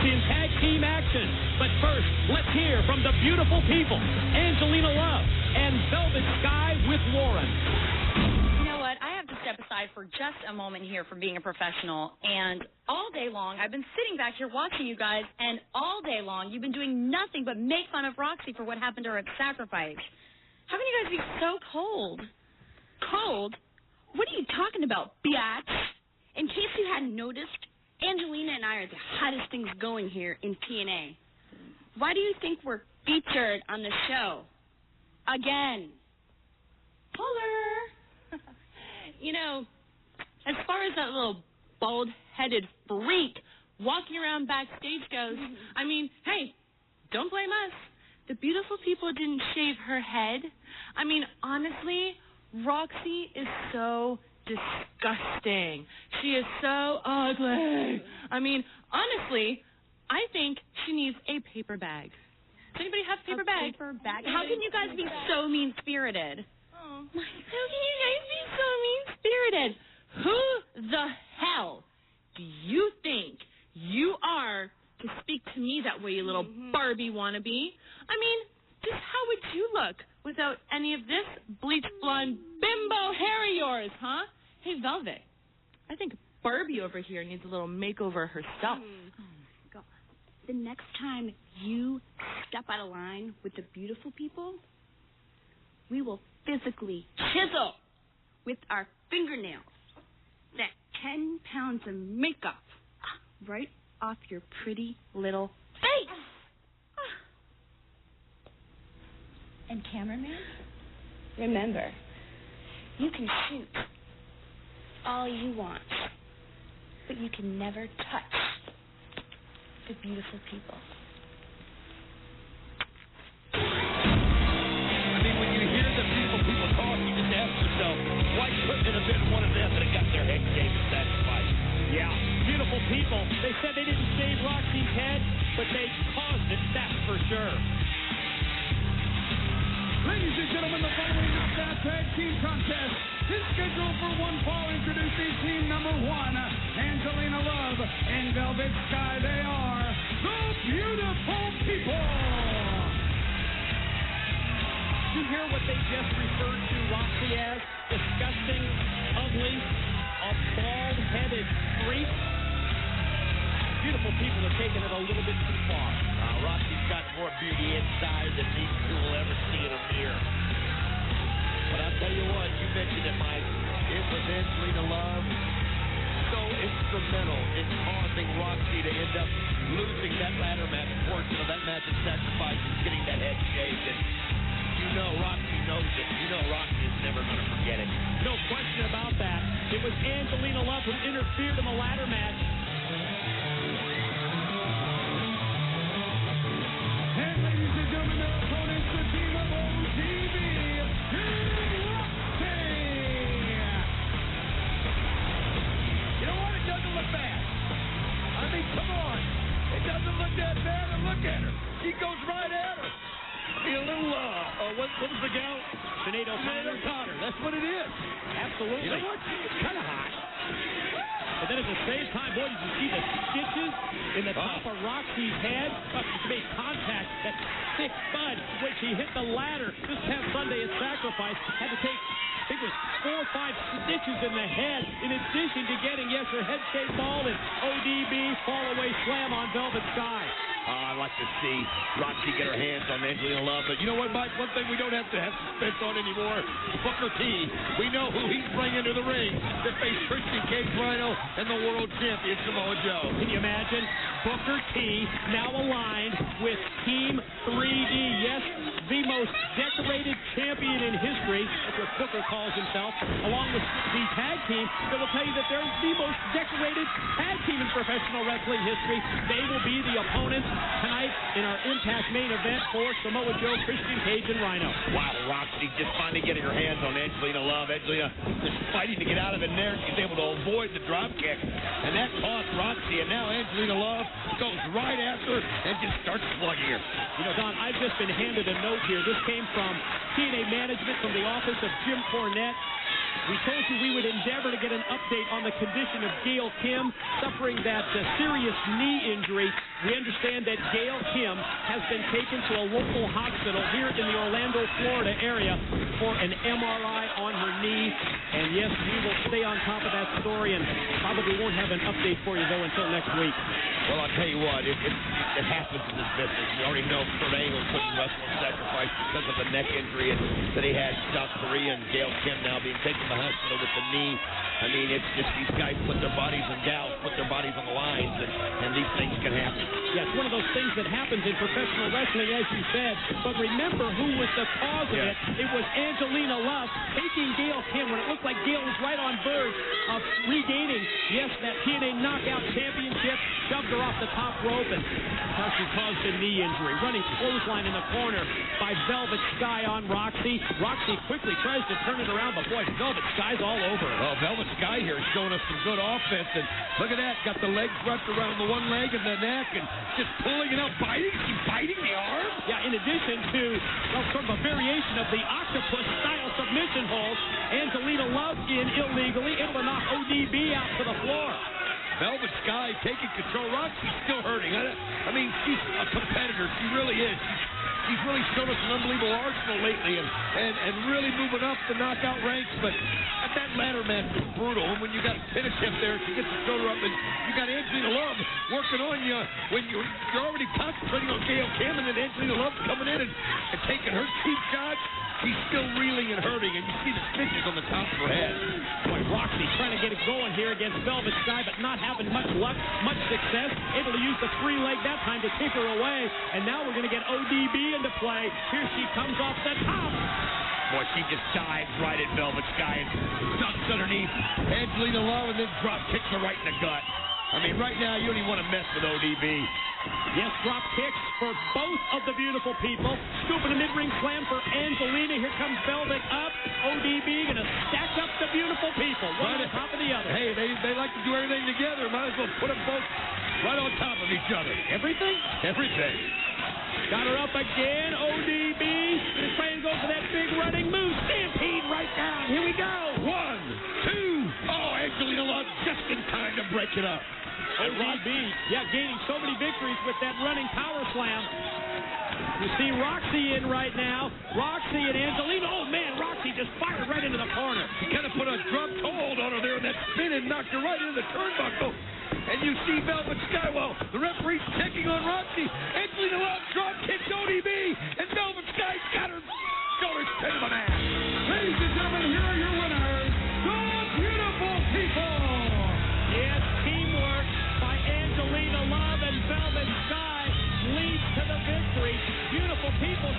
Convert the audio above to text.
Roxy in tag team action. But first, let's hear from the beautiful people, Angelina Love and Velvet Sky with Lauren. You know what? I have to step aside for just a moment here for being a professional. And all day long, I've been sitting back here watching you guys, and all day long, you've been doing nothing but make fun of Roxy for what happened to her at Sacrifice. How can you guys be so cold? Cold? What are you talking about, biatch? In case you hadn't noticed, Angelina and I are the hottest things going here in TNA. Why do you think we're featured on the show? Again. Holler. You know, as far as that little bald-headed freak walking around backstage goes, I mean, hey, don't blame us. The beautiful people didn't shave her head. I mean, honestly, Roxy is so disgusting. She is so ugly. I mean, honestly, I think she needs a paper bag. Does anybody have a paper bag? Paper bag? How can you guys be so mean-spirited? Oh. How can you guys be so mean-spirited? Who the hell do you think you are to speak to me that way, you little Barbie wannabe? I mean, just how would you look without any of this bleach blonde bimbo hair of yours, huh? Hey, Velvet, I think Barbie over here needs a little makeover herself. Oh, my God. The next time you step out of line with the beautiful people, we will physically chisel with our fingernails that 10 pounds of makeup right off your pretty little face. And cameraman? Remember, you can shoot all you want, but you can never touch the beautiful people. I mean, when you hear the beautiful people talk, you just ask yourself, why couldn't it have been one of them that got their head shaved at Sacrifice? Yeah, beautiful people. They said they didn't shave Roxy's head, but they caused it, that's for sure. Ladies and gentlemen, the following Knockdown Tag Team Contest is scheduled for one fall. Introducing team number 1, Angelina Love and Velvet Sky. They are the beautiful people. You hear what they just referred to Roxy as? Disgusting, ugly, a bald-headed freak? Beautiful people are taking it a little bit too far. Roxy's got more beauty inside than these two will ever see in a mirror. But I'll tell you what, you mentioned it, Mike. It was Angelina Love so instrumental in causing Roxy to end up losing that ladder match portion of that match of Sacrifice and getting that head shaved. And you know Roxy knows it. You know Roxy is never going to forget it. No question about that. It was Angelina Love who interfered in the ladder match. And ladies and gentlemen, their opponents, the team of OTV, Roxy. You know what? It doesn't look bad. I mean, come on. It doesn't look that bad. And look at her. She goes right at her. Be a little, what was the gal? Sinead O'Connor. That's what it is. Absolutely. You know what? It's kind of hot. But then at the same time, boy, did you see the stitches in the top of Roxy's head? She made contact. That thick bud when she hit the ladder this past Sunday at Sacrifice. Had to take, I think it was 4 or 5 stitches in the head in addition to getting, yes, her head shaved bald and ODB fall-away slam on Velvet Sky. I'd like to see Roxy get her hands on Angelina Love. But you know what, Mike? One thing we don't have to have suspense on anymore, Booker T. We know who he's bringing to the ring to face Christian Cage Rhino and the world champion Samoa Joe. Can you imagine? Booker T now aligned with Team 3D. Yes, the most decorated champion in history. That's what Booker calls himself. Along with the tag team that will tell you that they're the most decorated tag team in professional wrestling history. They will be the opponents tonight in our Impact main event for Samoa Joe, Christian Cage, and Rhino. Wow, Roxy just finally getting her hands on Angelina Love. Angelina just fighting to get out of it there. She's able to avoid the drop kick, and that cost Roxy. And now Angelina Love goes right after her and just starts slugging her. You know, Don, I've just been handed a note here. This came from TNA management from the office of Jim Cornette. We told you we would endeavor to get an update on the condition of Gail Kim suffering that serious knee injury. We understand that Gail Kim has been taken to a local hospital here in the Orlando, Florida area for an MRI on her knee. And yes, we will stay on top of that story and probably won't have an update for you, though, until next week. Well, I'll tell you what, it happens in this business. You already know Kurt Angle couldn't wrestle on Sacrifice because of the neck injury that he had in South Korea, and Gail Kim now being taken to the hospital with the knee. I mean, it's just these guys put their bodies and gals put their bodies on the lines, and these things can happen. Yeah, it's one of those things that happens in professional wrestling, as you said. But remember who was the cause of it. It was Angelina Love taking Gail Kim when it looked like Gail was right on verge of regaining, yes, that TNA Knockout Championship, shoved her off the top rope, and she caused a knee injury. Running clothesline in the corner by Velvet Sky on Roxy. Roxy quickly tries to turn it around, but boy, Velvet Sky's all over her. Well, Velvet Sky here is showing us some good offense, and look at that, got the legs wrapped around the one leg and the neck, and just pulling it up, biting. She's biting the arm. Yeah, in addition to sort of a variation of the octopus-style submission hold, Angelina Love in illegally, able to knock ODB out to the floor. Velvet Sky taking control. Roxy's still hurting. I mean, she's a competitor. She really is. She's really shown us an unbelievable arsenal lately and really moving up the knockout ranks. But that ladder match was brutal. And when you got finish him there, she gets the shoulder up, and you got Angelina Love working on you when you're already concentrating on Gail Kim, and then Angelina Love coming in and taking her cheap shots. She's still reeling and hurting, and you see the stitches on the top of her head. Boy, Roxy trying to get it going here against Velvet Sky, but not having much luck, much success. Able to use the free leg that time to keep her away. And now we're going to get ODB into play. Here she comes off the top. Boy, she just dives right at Velvet Sky and ducks underneath Angelina Love and then drop kicks her right in the gut. I mean, right now, you don't even want to mess with ODB. Yes, drop kicks for both of the beautiful people. Scooping a mid-ring slam for Angelina. Here comes Velvet up. ODB going to stack up the beautiful people, one on top of the other. Hey, they like to do everything together. Might as well put them both right on top of each other. Everything? Everything. Got her up again. ODB going to try and go for that big running move. Stampede right down. Here we go. 1, 2. Oh, Angelina Love just in time to break it up. ODB, gaining so many victories with that running power slam. You see Roxy in right now. Roxy and Angelina. Oh, man, Roxy just fired right into the corner. He kind of put a drum hold on her there, and that spin and knocked her right into the turnbuckle. And you see Velvet Sky, well, the referee's checking on Roxy. Angelina Love drop kicks ODB, and Velvet Sky got her shoulders to the mat. Ladies and gentlemen, here are your winners, the beautiful people. Yes, teamwork by Angelina Love and Velvet Sky leads to the victory. Beautiful people.